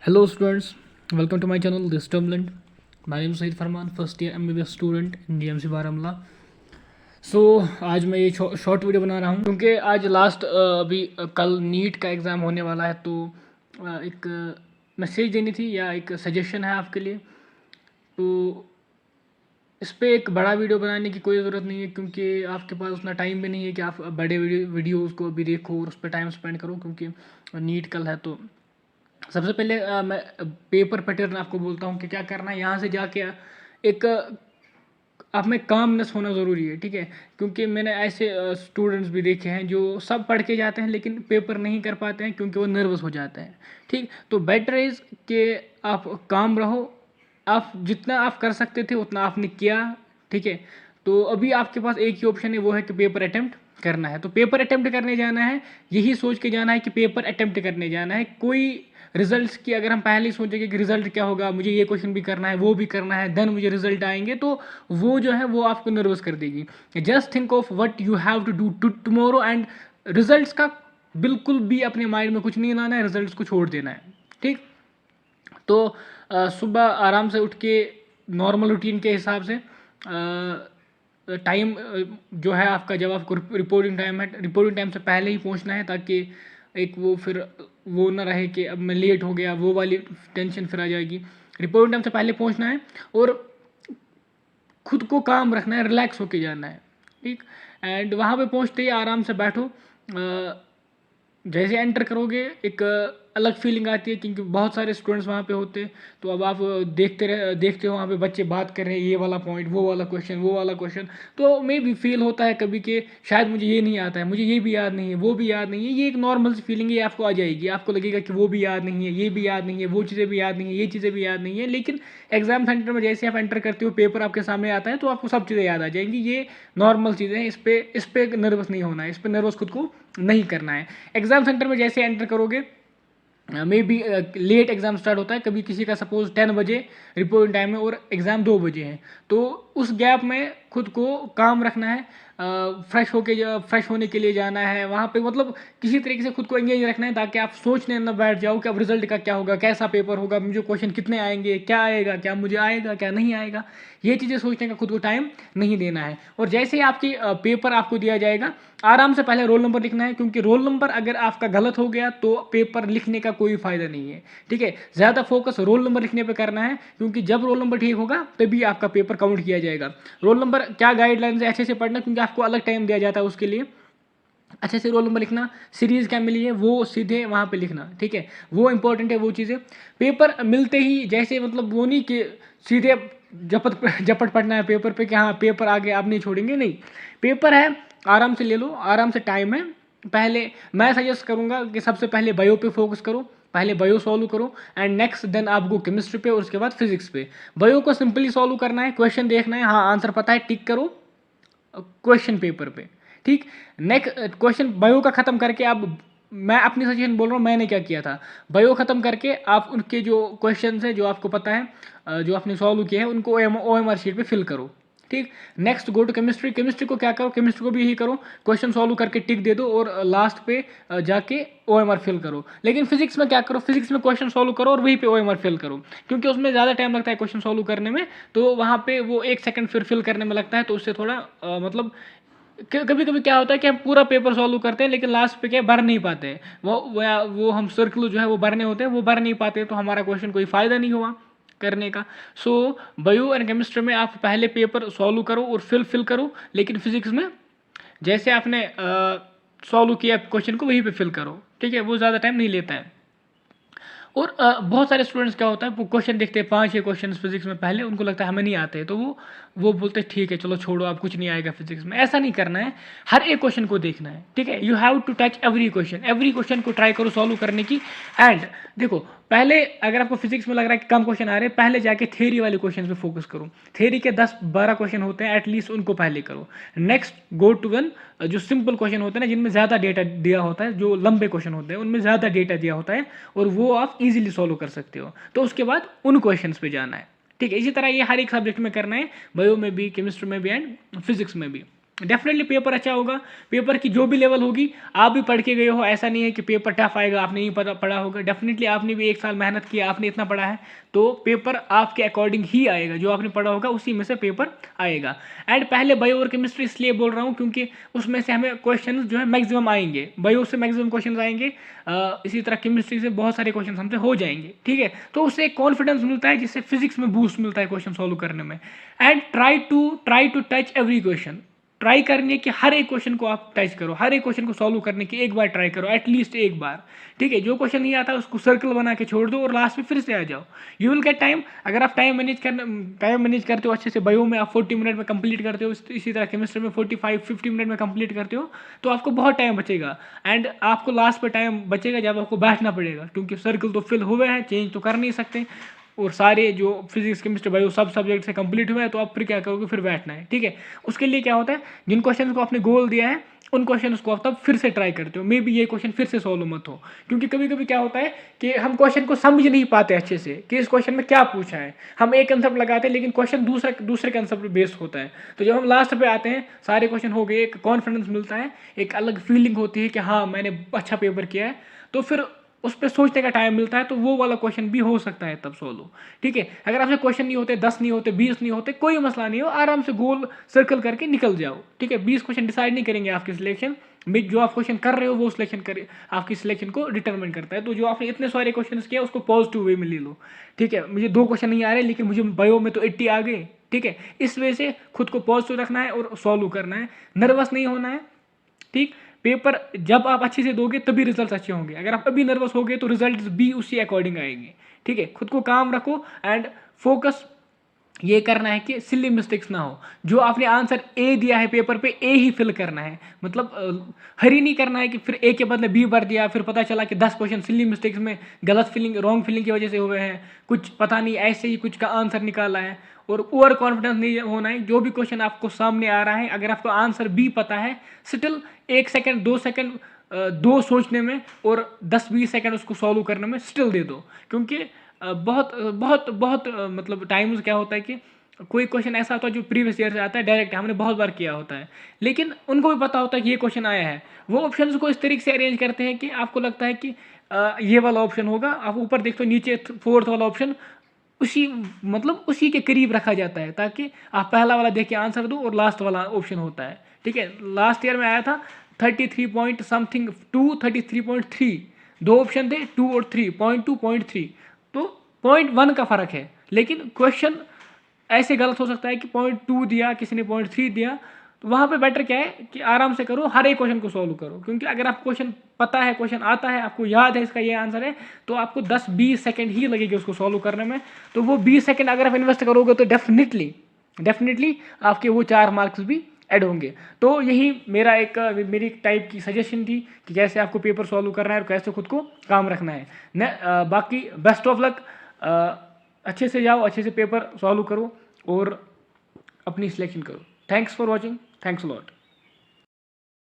Hello students, welcome to my channel This Tumblend. My name is Saeed Farman, first year MBBS student in DMC Baramulla. सो आज मैं ये short video बना रहा हूँ क्योंकि आज लास्ट अभी कल नीट का एग्ज़ाम होने वाला है, तो एक मैसेज देनी थी या एक सजेशन है आपके लिए. तो इस पर एक बड़ा वीडियो बनाने की कोई ज़रूरत नहीं है क्योंकि आपके पास उतना टाइम भी नहीं है कि आप बड़े वीडियोज़ को अभी देखो और उस पर टाइम स्पेंड करो, क्योंकि नीट कल है. तो सबसे पहले मैं पेपर पैटर्न आपको बोलता हूँ कि क्या करना है. यहाँ से जाके एक आप में कामनेस होना ज़रूरी है, ठीक है. क्योंकि मैंने ऐसे स्टूडेंट्स भी देखे हैं जो सब पढ़ के जाते हैं लेकिन पेपर नहीं कर पाते हैं क्योंकि वो नर्वस हो जाते हैं, ठीक. तो बेटर इज़ कि आप काम रहो, आप जितना आप कर सकते थे उतना आपने किया, ठीक है. तो अभी आपके पास एक ही ऑप्शन है, वो है कि पेपर अटेम्प्ट करना है. तो पेपर अटेम्प्ट करने जाना है, यही सोच के जाना है कि पेपर अटेम्प्ट करने जाना है. कोई रिजल्ट्स की अगर हम पहले ही सोचेंगे कि रिजल्ट क्या होगा, मुझे ये क्वेश्चन भी करना है, वो भी करना है, देन मुझे रिजल्ट आएंगे, तो वो जो है वो आपको नर्वस कर देगी. Just think of what you have to do tomorrow and results का बिल्कुल भी अपने माइंड में कुछ नहीं लाना है, रिजल्ट्स को छोड़ देना है, ठीक. तो सुबह आराम से उठ के नॉर्मल रूटीन के हिसाब से टाइम जो है आपका, जब आपको रिपोर्टिंग टाइम है, रिपोर्टिंग टाइम से पहले ही पहुंचना है, ताकि एक वो फिर वो ना रहे कि अब मैं लेट हो गया, वो वाली टेंशन फिर आ जाएगी. रिपोर्टिंग टाइम से पहले पहुंचना है और खुद को काम रखना है, रिलैक्स होके जाना है, ठीक. एंड वहाँ पे पहुँचते ही आराम से बैठो. जैसे एंटर करोगे एक अलग फीलिंग आती है क्योंकि बहुत सारे स्टूडेंट्स वहाँ पे होते हैं. तो अब आप देखते हो वहाँ पे बच्चे बात कर रहे हैं, ये वाला पॉइंट, वो वाला क्वेश्चन, वो वाला क्वेश्चन. तो मे भी फील होता है कभी कि शायद मुझे ये नहीं आता है, मुझे ये भी याद नहीं है, वो भी याद नहीं है. ये एक नॉर्मल सी फीलिंग है, आपको आ जाएगी. आपको लगेगा कि वो भी याद नहीं है, ये भी याद नहीं है, वो चीज़ें भी याद नहीं है, ये चीज़ें भी याद नहीं है. लेकिन एग्जाम सेंटर में जैसे आप एंटर करते हो, पेपर आपके सामने आता है, तो आपको सब चीज़ें याद आ जाएंगी. ये नॉर्मल चीज़ें हैं, इस पर नर्वस नहीं होना है, इस पर नर्वस खुद को नहीं करना है. एग्जाम सेंटर में जैसे एंटर करोगे, maybe late exam start होता है, कभी किसी का सपोज 10 बजे रिपोर्टिंग टाइम है और एग्ज़ाम 2 बजे है, तो उस गैप में खुद को काम रखना है, फ्रेश होने के लिए जाना है वहाँ पे. मतलब किसी तरीके से खुद को एंगेज रखना है ताकि आप सोचने न बैठ जाओ कि अब रिजल्ट का क्या होगा, कैसा पेपर होगा, मुझे क्वेश्चन कितने आएंगे, क्या आएगा, क्या मुझे आएगा, क्या नहीं आएगा. ये चीज़ें सोचने का खुद को टाइम नहीं देना है. और जैसे ही आपकी पेपर आपको दिया जाएगा, आराम से पहले रोल नंबर लिखना है, क्योंकि रोल नंबर अगर आपका गलत हो गया तो पेपर लिखने का कोई फ़ायदा नहीं है, ठीक है. ज़्यादा फोकस रोल नंबर लिखने पे करना है, क्योंकि जब रोल नंबर ठीक होगा तभी आपका पेपर काउंट किया जाएगा. रोल नंबर क्या गाइडलाइंस है, अच्छे से पढ़ना, क्योंकि आपको अलग टाइम दिया जाता है उसके लिए. अच्छे से रोल नंबर लिखना, सीरीज़ क्या मिली है वो सीधे वहाँ पे लिखना, ठीक है. वो इंपॉर्टेंट है वो चीज़ें. पेपर मिलते ही जैसे, मतलब वो नहीं कि सीधे झपट पढ़ना है पेपर पे कि हाँ पेपर आ गया, आप नहीं छोड़ेंगे, नहीं. पेपर है, आराम से ले लो, आराम से टाइम है. पहले मैं सजेस्ट करूँगा कि सबसे पहले बायो पे फोकस करो, पहले बायो सॉल्व करो, एंड नेक्स्ट देन आप गो केमिस्ट्री पे और उसके बाद फिजिक्स पे. बायो को सिंपली सॉल्व करना है, क्वेश्चन देखना है, हाँ आंसर पता है, टिक करो क्वेश्चन पेपर पे, ठीक. नेक्स्ट क्वेश्चन बायो का ख़त्म करके, अब मैं अपनी सजेशन बोल रहा हूँ, मैंने क्या किया था. बायो ख़त्म करके आप उनके जो क्वेश्चन है जो आपको पता है, जो आपने सॉल्व किया है, उनको OMR शीट पे फिल करो, ठीक. Next go to chemistry. Chemistry को क्या करो, केमिस्ट्री को भी यही करो, क्वेश्चन सॉल्व करके टिक दे दो और लास्ट पे जाके OMR फिल करो. लेकिन फिजिक्स में क्या करो, फिजिक्स में क्वेश्चन सॉल्व करो और वहीं पे OMR फिल करो, क्योंकि उसमें ज़्यादा टाइम लगता है क्वेश्चन सॉल्व करने में, तो वहाँ पे वो 1 सेकंड फिर फिल करने में लगता है, तो उससे थोड़ा मतलब कभी कभी क्या होता है कि हम पूरा पेपर सॉल्व करते हैं लेकिन लास्ट पे क्या भर नहीं पाते हैं, वो हम सर्कल जो है वो भरने होते हैं, वो भर नहीं पाते, तो हमारा क्वेश्चन कोई फ़ायदा नहीं हुआ करने का. सो बायो एंड केमिस्ट्री में आप पहले पेपर सॉल्व करो और फिल करो, लेकिन फिजिक्स में जैसे आपने सॉल्व किया क्वेश्चन को वहीं पे फिल करो, ठीक है. वो ज़्यादा टाइम नहीं लेता है. और बहुत सारे स्टूडेंट्स क्या होता है, वो क्वेश्चन देखते हैं 5-6 क्वेश्चन फिजिक्स में, पहले उनको लगता है हमें नहीं आते, तो वो बोलते हैं ठीक है चलो छोड़ो, आप कुछ नहीं आएगा फिजिक्स में. ऐसा नहीं करना है, हर एक क्वेश्चन को देखना है, ठीक है. You have to touch every question को ट्राई करो सॉल्व करने की. एंड देखो, पहले अगर आपको फिजिक्स में लग रहा है कि कम क्वेश्चन आ रहे हैं, पहले जाके थ्योरी वाले क्वेश्चन पे फोकस करो. थ्योरी के 10-12 क्वेश्चन होते हैं एटलीस्ट, उनको पहले करो. नेक्स्ट गो टू वन जो सिंपल क्वेश्चन होते हैं ना, जिनमें ज़्यादा डेटा दिया होता है, जो लंबे क्वेश्चन होते हैं उनमें ज़्यादा डेटा दिया होता है और वो आप इजीली सॉल्व कर सकते हो, तो उसके बाद उन क्वेश्चंस पे जाना है, ठीक है. इसी तरह ये हर एक सब्जेक्ट में करना है, बायो में भी, केमिस्ट्री में भी एंड फिजिक्स में भी. डेफिनेटली पेपर अच्छा होगा। पेपर की जो भी लेवल होगी, आप भी पढ़ के गए हो, ऐसा नहीं है कि पेपर टफ आएगा आपने नहीं पढ़ा होगा। डेफिनेटली आपने भी 1 साल मेहनत किया, आपने इतना पढ़ा है, तो पेपर आपके अकॉर्डिंग ही आएगा, जो आपने पढ़ा होगा उसी में से पेपर आएगा। एंड पहले बायो और केमिस्ट्री इसलिए बोल रहा हूँ क्योंकि उसमें से हमें क्वेश्चन जो है मैक्सिमम आएंगे, बायो से मैक्सिमम क्वेश्चन आएंगे, इसी तरह केमिस्ट्री से बहुत सारे क्वेश्चन हमसे हो जाएंगे, ठीक है। तो उससे एक कॉन्फिडेंस मिलता है, जिससे फिजिक्स में बूस्ट मिलता है क्वेश्चन सॉल्व करने में। And try to touch every question, try करनी है कि हर एक क्वेश्चन को आप टच करो, हर एक क्वेश्चन को सॉल्व करने की एक बार ट्राई करो, एटलीस्ट एक बार, ठीक है। जो क्वेश्चन नहीं आता उसको सर्कल बना के छोड़ दो और लास्ट में फिर से आ जाओ, यू विल गेट टाइम। अगर आप टाइम मैनेज करते हो अच्छे से, बायो में आप 40 मिनट में कंप्लीट करते हो, इसी तरह केमिस्ट्री में 45-50 मिनट में कंप्लीट करते हो, तो आपको बहुत टाइम बचेगा। एंड आपको लास्ट पे टाइम बचेगा जब आपको बैठना पड़ेगा, क्योंकि सर्कल तो फिल हुए हैं, चेंज तो कर नहीं सकते, और सारे जो फिजिक्स केमिस्ट्री बायो सब सब्जेक्ट से कंप्लीट हुआ है, तो आप फिर क्या करोगे, फिर बैठना है, ठीक है। उसके लिए क्या होता है, जिन क्वेश्चन को आपने गोल दिया है उन क्वेश्चन को आप तब फिर से ट्राई करते हो, मे बी ये क्वेश्चन फिर से सॉल्व मत हो, क्योंकि कभी कभी क्या होता है कि हम क्वेश्चन को समझ नहीं पाते अच्छे से कि इस क्वेश्चन में क्या पूछा है। हम एक कंसेप्ट लगाते हैं लेकिन क्वेश्चन दूसरे कंसेप्ट पे बेस्ड होता है। तो जब हम लास्ट पे आते हैं, सारे क्वेश्चन हो गए, एक कॉन्फिडेंस मिलता है, एक अलग फीलिंग होती है कि हाँ मैंने अच्छा पेपर किया है, तो फिर उस पर सोचने का टाइम मिलता है, तो वो वाला क्वेश्चन भी हो सकता है तब सोल्व, ठीक है। अगर आपसे क्वेश्चन नहीं होते, 10 नहीं होते, 20 नहीं होते, कोई मसला नहीं हो, आराम से गोल सर्कल करके निकल जाओ, ठीक है। 20 क्वेश्चन डिसाइड नहीं करेंगे आपकी सिलेक्शन में, जो आप क्वेश्चन कर रहे हो वो सिलेक्शन करे, आपकी सिलेक्शन को डिटरमिन करता है। तो जो आपने इतने सारे क्वेश्चन किया उसको पॉजिटिव वे में ले लो, ठीक है। मुझे 2 क्वेश्चन नहीं आ रहे लेकिन मुझे बायो में तो 80 आ गए, ठीक है। इस वजह से खुद को पॉजिटिव रखना है और सॉल्व करना है, नर्वस नहीं होना है, ठीक। पेपर जब आप अच्छे से दोगे तभी रिजल्ट अच्छे होंगे, अगर आप अभी नर्वस हो गए तो रिजल्ट भी उसी अकॉर्डिंग आएंगे, ठीक है। खुद को काम रखो एंड फोकस ये करना है कि सिली मिस्टेक्स ना हो। जो आपने आंसर ए दिया है पेपर पे, ए ही फिल करना है, मतलब हरी नहीं करना है कि फिर ए के बदले बी भर दिया, फिर पता चला कि 10 क्वेश्चन सिली मिस्टेक्स में गलत फिलिंग, रॉन्ग फिलिंग की वजह से हुए हैं, कुछ पता नहीं ऐसे ही कुछ का आंसर निकाला है। और ओवर कॉन्फिडेंस नहीं होना है, जो भी क्वेश्चन आपको सामने आ रहा है, अगर आपको आंसर बी पता है, स्टिल 1 सेकेंड 2 सेकेंड दो सोचने में और 10-20 सेकेंड उसको सॉल्व करने में स्टिल दे दो, क्योंकि बहुत बहुत बहुत मतलब टाइम्स क्या होता है कि कोई क्वेश्चन ऐसा होता है जो प्रीवियस ईयर से आता है डायरेक्ट, हमने बहुत बार किया होता है, लेकिन उनको भी पता होता है कि ये क्वेश्चन आया है, वो ऑप्शंस को इस तरीके से अरेंज करते हैं कि आपको लगता है कि ये वाला ऑप्शन होगा, आप ऊपर देखते हो नीचे 4th वाला ऑप्शन उसी मतलब उसी के करीब रखा जाता है, ताकि आप पहला वाला देख के आंसर दो और लास्ट वाला ऑप्शन होता है, ठीक है। लास्ट ईयर में आया था 33 पॉइंट समथिंग 2 33.3, 2 ऑप्शन थे 2 और 3, 0.2 0.3, तो 0.1 का फर्क है, लेकिन क्वेश्चन ऐसे गलत हो सकता है कि 0.2 दिया, किसी ने 0.3 दिया, तो वहाँ पे बेटर क्या है कि आराम से करो, हर एक क्वेश्चन को सॉल्व करो, क्योंकि अगर आप क्वेश्चन पता है, क्वेश्चन आता है, आपको याद है इसका ये आंसर है, तो आपको 10-20 सेकंड ही लगेगी उसको सॉल्व करने में। तो वो 20 सेकंड अगर आप इन्वेस्ट करोगे तो डेफिनेटली आपके वो 4 मार्क्स भी ऐड होंगे। तो यही मेरी टाइप की सजेशन थी कि कैसे आपको पेपर सॉल्व करना है और कैसे खुद को काम रखना है। बाकी बेस्ट ऑफ लक, अच्छे से जाओ, अच्छे से पेपर सॉल्व करो और अपनी सिलेक्शन करो। Thanks for watching, thanks a lot.